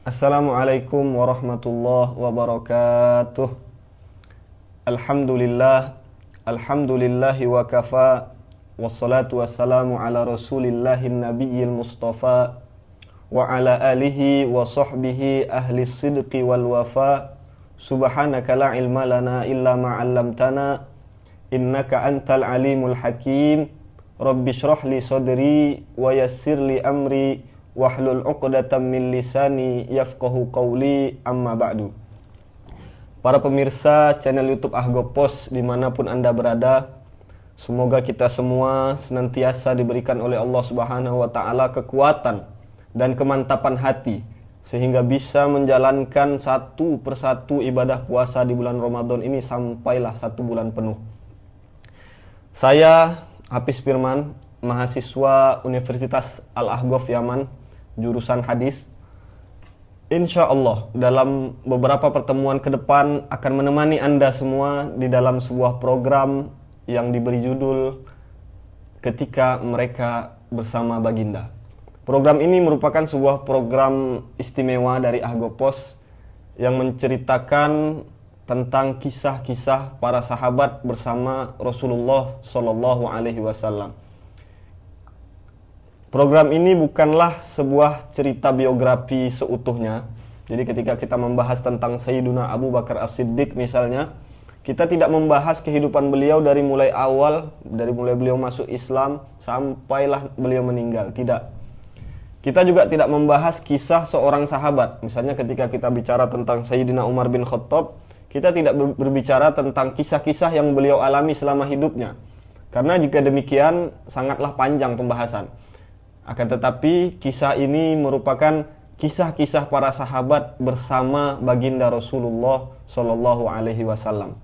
Assalamualaikum warahmatullahi wabarakatuh. Alhamdulillahi wa kafa. Wassalatu wassalamu ala rasulillahin nabiyyil mustafa. Wa ala alihi wa sahbihi ahli sidqi wal wafa. Subhanaka la ilma lana illa ma'allamtana. Innaka antal alimul hakim. Rabbi shrah li sadri wa yassir li amri. Wahlul 'uqdatam min lisani yafqahu qawli, amma ba'du. Para pemirsa channel YouTube Ahgopos dimanapun Anda berada, semoga kita semua senantiasa diberikan oleh Allah Subhanahu wa Ta'ala kekuatan dan kemantapan hati sehingga bisa menjalankan satu persatu ibadah puasa di bulan Ramadan ini sampailah 1 bulan penuh. Saya Hafiz Firman, mahasiswa Universitas Al-Ahqaf Yaman, jurusan hadis. Insya Allah dalam beberapa pertemuan ke depan akan menemani Anda semua di dalam sebuah program yang diberi judul Ketika Mereka Bersama Baginda. Program ini merupakan sebuah program istimewa dari Ahgopos yang menceritakan tentang kisah-kisah para sahabat bersama Rasulullah Shallallahu Alaihi Wasallam. Program ini bukanlah sebuah cerita biografi seutuhnya. Jadi ketika kita membahas tentang Sayyiduna Abu Bakar As-Siddiq misalnya, kita tidak membahas kehidupan beliau dari mulai awal, dari mulai beliau masuk Islam sampailah beliau meninggal. Tidak. Kita juga tidak membahas kisah seorang sahabat. Misalnya ketika kita bicara tentang Sayyidina Umar bin Khattab, kita tidak berbicara tentang kisah-kisah yang beliau alami selama hidupnya. Karena jika demikian sangatlah panjang pembahasan. Akan tetapi kisah ini merupakan kisah-kisah para sahabat bersama baginda Rasulullah Shallallahu Alaihi Wasallam.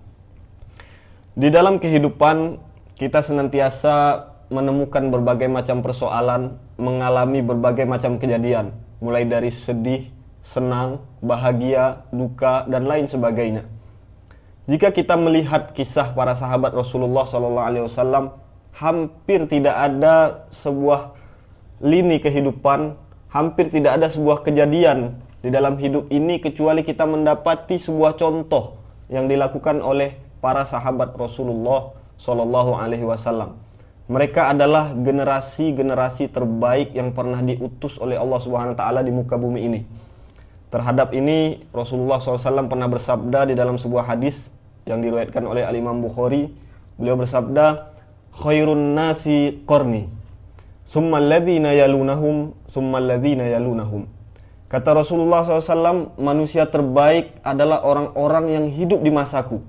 Di dalam kehidupan kita senantiasa menemukan berbagai macam persoalan, mengalami berbagai macam kejadian, mulai dari sedih, senang, bahagia, duka, dan lain sebagainya. Jika kita melihat kisah para sahabat Rasulullah Shallallahu Alaihi Wasallam, hampir tidak ada sebuah lini kehidupan, hampir tidak ada sebuah kejadian di dalam hidup ini kecuali kita mendapati sebuah contoh yang dilakukan oleh para sahabat Rasulullah Shallallahu Alaihi Wasallam. Mereka adalah generasi-generasi terbaik yang pernah diutus oleh Allah Subhanahu Wa Taala di muka bumi ini. Terhadap ini Rasulullah SAW pernah bersabda di dalam sebuah hadis yang diriwayatkan oleh Al-Imam Bukhari. Beliau bersabda, "Khairun nasi qarni. Summal ladzina yalunahum, summal ladzina yalunahum." Kata Rasulullah SAW, manusia terbaik adalah orang-orang yang hidup di masaku.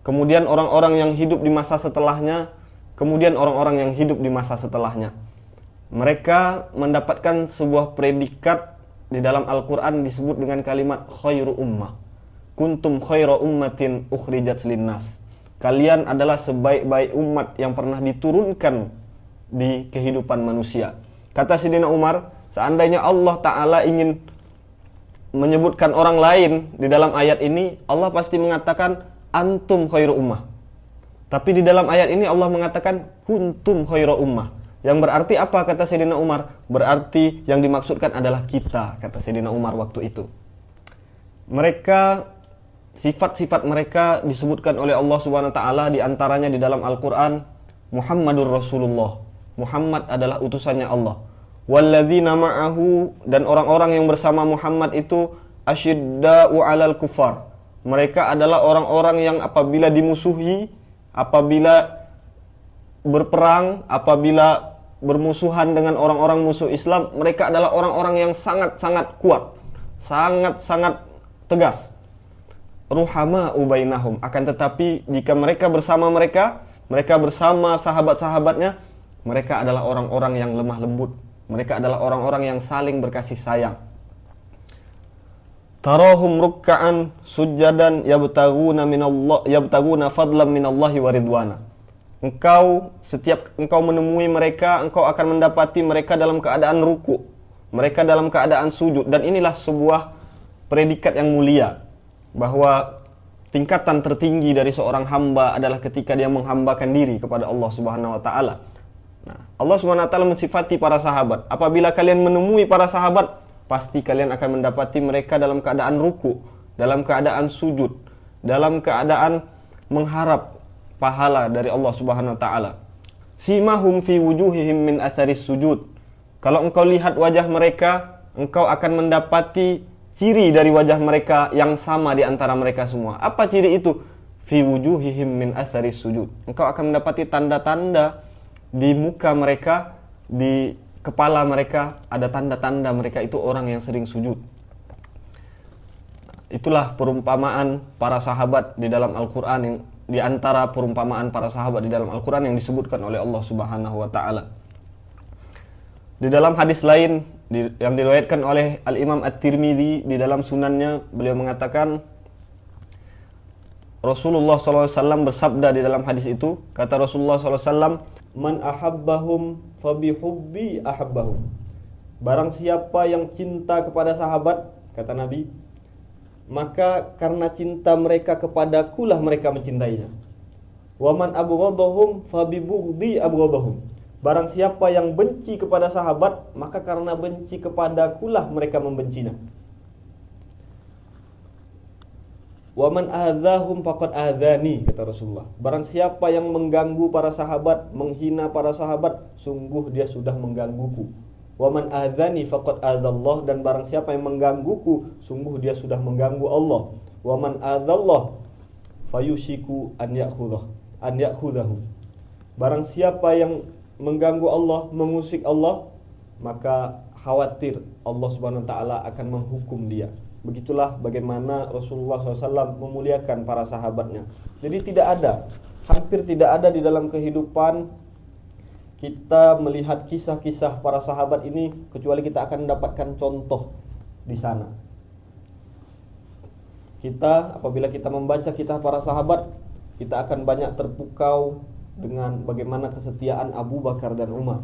Kemudian orang-orang yang hidup di masa setelahnya, kemudian orang-orang yang hidup di masa setelahnya. Mereka mendapatkan sebuah predikat di dalam Al-Quran disebut dengan kalimat khairu ummah. Kuntum khairu ummatin ukhrijat linnas. Kalian adalah sebaik-baik umat yang pernah diturunkan di kehidupan manusia. Kata Sayyidina Umar, seandainya Allah Ta'ala ingin menyebutkan orang lain di dalam ayat ini, Allah pasti mengatakan antum khairu ummah. Tapi di dalam ayat ini Allah mengatakan kuntum khairu ummah. Yang berarti apa kata Sayyidina Umar? Berarti yang dimaksudkan adalah kita, kata Sayyidina Umar waktu itu. Mereka, sifat-sifat mereka disebutkan oleh Allah Subhanahu wa Ta'ala, di antaranya di dalam Al-Quran, Muhammadur Rasulullah. Muhammad adalah utusannya Allah. Walladzina ma'ahu, dan orang-orang yang bersama Muhammad itu asyidda'u 'alal kufar. Mereka adalah orang-orang yang apabila dimusuhi, apabila berperang, apabila bermusuhan dengan orang-orang musuh Islam, mereka adalah orang-orang yang sangat-sangat kuat, sangat-sangat tegas. Ruhama'u bainahum. Akan tetapi jika mereka bersama mereka bersama sahabat-sahabatnya, mereka adalah orang-orang yang lemah lembut. Mereka adalah orang-orang yang saling berkasih sayang. Tarahum rukka'an sujjadan yabtaguna fadlan minallahi wa ridwana. Setiap engkau menemui mereka, engkau akan mendapati mereka dalam keadaan ruku', mereka dalam keadaan sujud. Dan inilah sebuah predikat yang mulia, bahwa tingkatan tertinggi dari seorang hamba adalah ketika dia menghambakan diri kepada Allah Subhanahu wa Ta'ala. Nah, Allah SWT mensifati para sahabat. Apabila kalian menemui para sahabat, pasti kalian akan mendapati mereka dalam keadaan ruku, dalam keadaan sujud, dalam keadaan mengharap pahala dari Allah Subhanahu wa taala. Simahum fi wujuhihim min atharis sujud. Kalau engkau lihat wajah mereka, engkau akan mendapati ciri dari wajah mereka yang sama di antara mereka semua. Apa ciri itu? Fi wujuhihim min atharis sujud. Engkau akan mendapati tanda-tanda di muka mereka, di kepala mereka ada tanda-tanda mereka itu orang yang sering sujud. Itulah perumpamaan para sahabat di dalam Al-Quran, yang di antara perumpamaan para sahabat di dalam Al-Quran yang disebutkan oleh Allah Subhanahu wa taala. Di dalam hadis lain yang diriwayatkan oleh Al-Imam At-Tirmidzi di dalam sunannya, beliau mengatakan Rasulullah SAW bersabda di dalam hadis itu, kata Rasulullah SAW, "Man ahabbahum fabihubbi ahabbahum." Barang siapa yang cinta kepada sahabat, kata Nabi, maka karena cinta mereka kepadakulah mereka mencintainya. Wa man abghadahum fabibughdi abghadahum. Barang siapa yang benci kepada sahabat, maka karena benci kepadakulah mereka membencinya. Wa man adzahum faqad adzani, kata Rasulullah. Barang siapa yang mengganggu para sahabat, menghina para sahabat, sungguh dia sudah menggangguku. Wa man adzani faqad adzallah, dan barang siapa yang menggangguku, sungguh dia sudah mengganggu Allah. Wa man adzallah fayushiku an ya'khudhahu. Barang siapa yang mengganggu Allah, mengusik Allah, maka khawatir Allah Subhanahu wa taala akan menghukum dia. Begitulah bagaimana Rasulullah SAW memuliakan para sahabatnya. Jadi hampir tidak ada di dalam kehidupan kita melihat kisah-kisah para sahabat ini kecuali kita akan mendapatkan contoh di sana. Apabila kita membaca kisah para sahabat, kita akan banyak terpukau dengan bagaimana kesetiaan Abu Bakar dan Umar.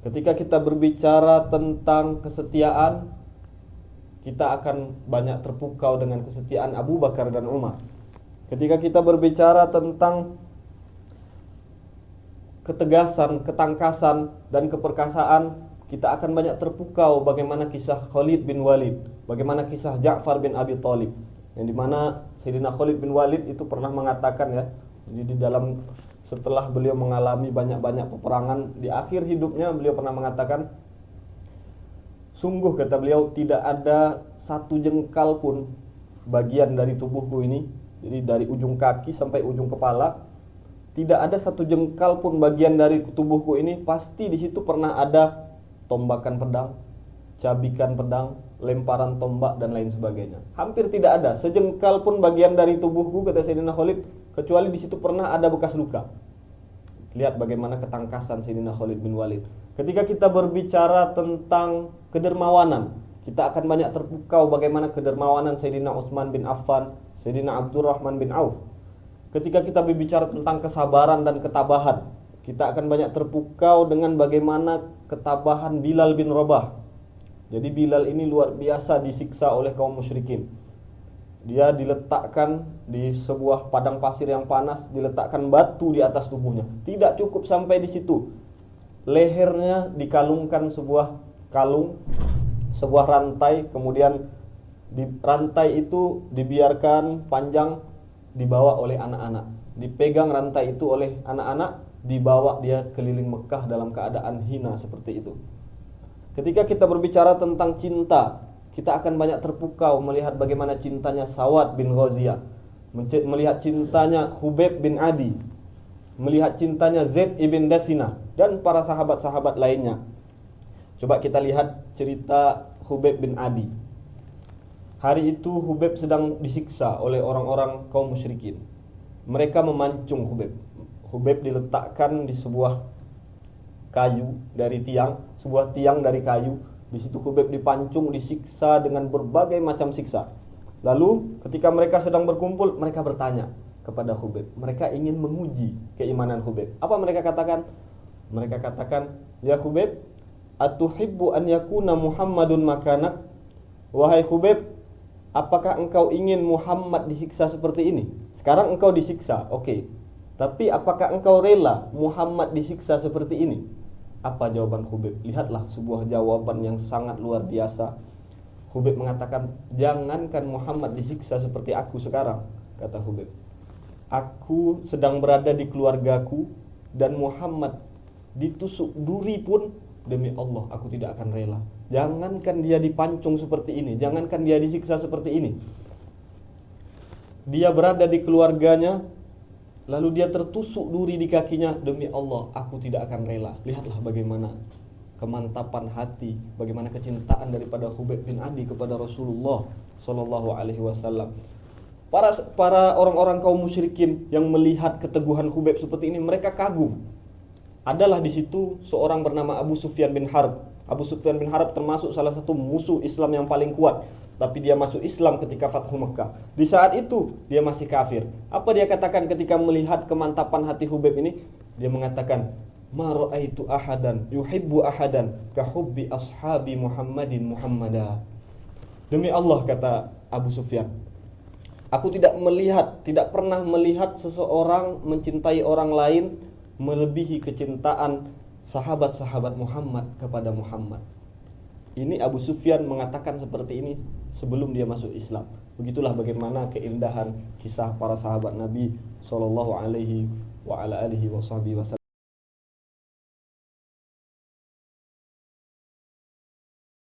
Ketika kita berbicara tentang kesetiaan, kita akan banyak terpukau dengan kesetiaan Abu Bakar dan Umar. Ketika kita berbicara tentang ketegasan, ketangkasan, dan keperkasaan, kita akan banyak terpukau bagaimana kisah Khalid bin Walid, bagaimana kisah Ja'far bin Abi Thalib, yang dimana Sayyidina Khalid bin Walid itu pernah mengatakan, ya, di dalam setelah beliau mengalami banyak-banyak peperangan di akhir hidupnya, beliau pernah mengatakan, sungguh, kata beliau, tidak ada satu jengkal pun bagian dari tubuhku ini, jadi dari ujung kaki sampai ujung kepala, tidak ada satu jengkal pun bagian dari tubuhku ini pasti di situ pernah ada tombakan pedang, cabikan pedang, lemparan tombak, dan lain sebagainya. Hampir tidak ada sejengkal pun bagian dari tubuhku, kata Sayyidina Khalid, kecuali di situ pernah ada bekas luka. Lihat bagaimana ketangkasan Sayyidina Khalid bin Walid. Ketika kita berbicara tentang kedermawanan, kita akan banyak terpukau bagaimana kedermawanan Sayyidina Utsman bin Affan, Sayyidina Abdurrahman bin Auf. Ketika kita berbicara tentang kesabaran dan ketabahan, kita akan banyak terpukau dengan bagaimana ketabahan Bilal bin Rabah. Jadi Bilal ini luar biasa disiksa oleh kaum musyrikin. Dia diletakkan di sebuah padang pasir yang panas, diletakkan batu di atas tubuhnya. Tidak cukup sampai di situ. Lehernya dikalungkan sebuah kalung, sebuah rantai, kemudian di rantai itu dibiarkan panjang, dibawa oleh anak-anak. Dipegang rantai itu oleh anak-anak, dibawa dia keliling Mekah dalam keadaan hina seperti itu. Ketika kita berbicara tentang cinta, kita akan banyak terpukau melihat bagaimana cintanya Sawad bin Ghaziyah, melihat cintanya Khubayb bin Adi, melihat cintanya Zaid ibn Dasinah, dan para sahabat-sahabat lainnya. Coba kita lihat cerita Khubayb bin Adi. Hari itu Khubayb sedang disiksa oleh orang-orang kaum musyrikin. Mereka memancung Khubayb. Khubayb diletakkan di sebuah kayu dari tiang, sebuah tiang dari kayu. Di situ Khubayb dipancung, disiksa dengan berbagai macam siksa. Lalu ketika mereka sedang berkumpul, mereka bertanya kepada Khubayb. Mereka ingin menguji keimanan Khubayb. Apa mereka katakan? Mereka katakan, "Ya Khubayb, atuhibbu an yakuna Muhammadun makanak?" Wahai Khubayb, apakah engkau ingin Muhammad disiksa seperti ini? Sekarang engkau disiksa, oke. Tapi apakah engkau rela Muhammad disiksa seperti ini? Apa jawaban Khubayb? Lihatlah sebuah jawaban yang sangat luar biasa. Khubayb mengatakan, jangankan Muhammad disiksa seperti aku sekarang, kata Khubayb. Aku sedang berada di keluargaku dan Muhammad ditusuk duri pun, demi Allah aku tidak akan rela. Jangankan dia dipancung seperti ini, jangankan dia disiksa seperti ini. Dia berada di keluarganya, lalu dia tertusuk duri di kakinya, demi Allah aku tidak akan rela. Lihatlah bagaimana kemantapan hati, bagaimana kecintaan daripada Khubayb bin Adi kepada Rasulullah Shallallahu Alaihi Wasallam. Para orang-orang kaum musyrikin yang melihat keteguhan Khubayb seperti ini, mereka kagum. Adalah di situ seorang bernama Abu Sufyan bin Harb. Abu Sufyan bin Harb termasuk salah satu musuh Islam yang paling kuat, tapi dia masuk Islam ketika Fathu Mekkah. Di saat itu dia masih kafir. Apa dia katakan ketika melihat kemantapan hati Khubayb ini? Dia mengatakan, ma ra'aitu ahadan yuhibbu ahadan ka hubbi ashabi Muhammadin Muhammada. Demi Allah, kata Abu Sufyan, aku tidak pernah melihat seseorang mencintai orang lain melebihi kecintaan sahabat-sahabat Muhammad kepada Muhammad. Ini Abu Sufyan mengatakan seperti ini sebelum dia masuk Islam. Begitulah bagaimana keindahan kisah para sahabat Nabi sallallahu alaihi wasallam.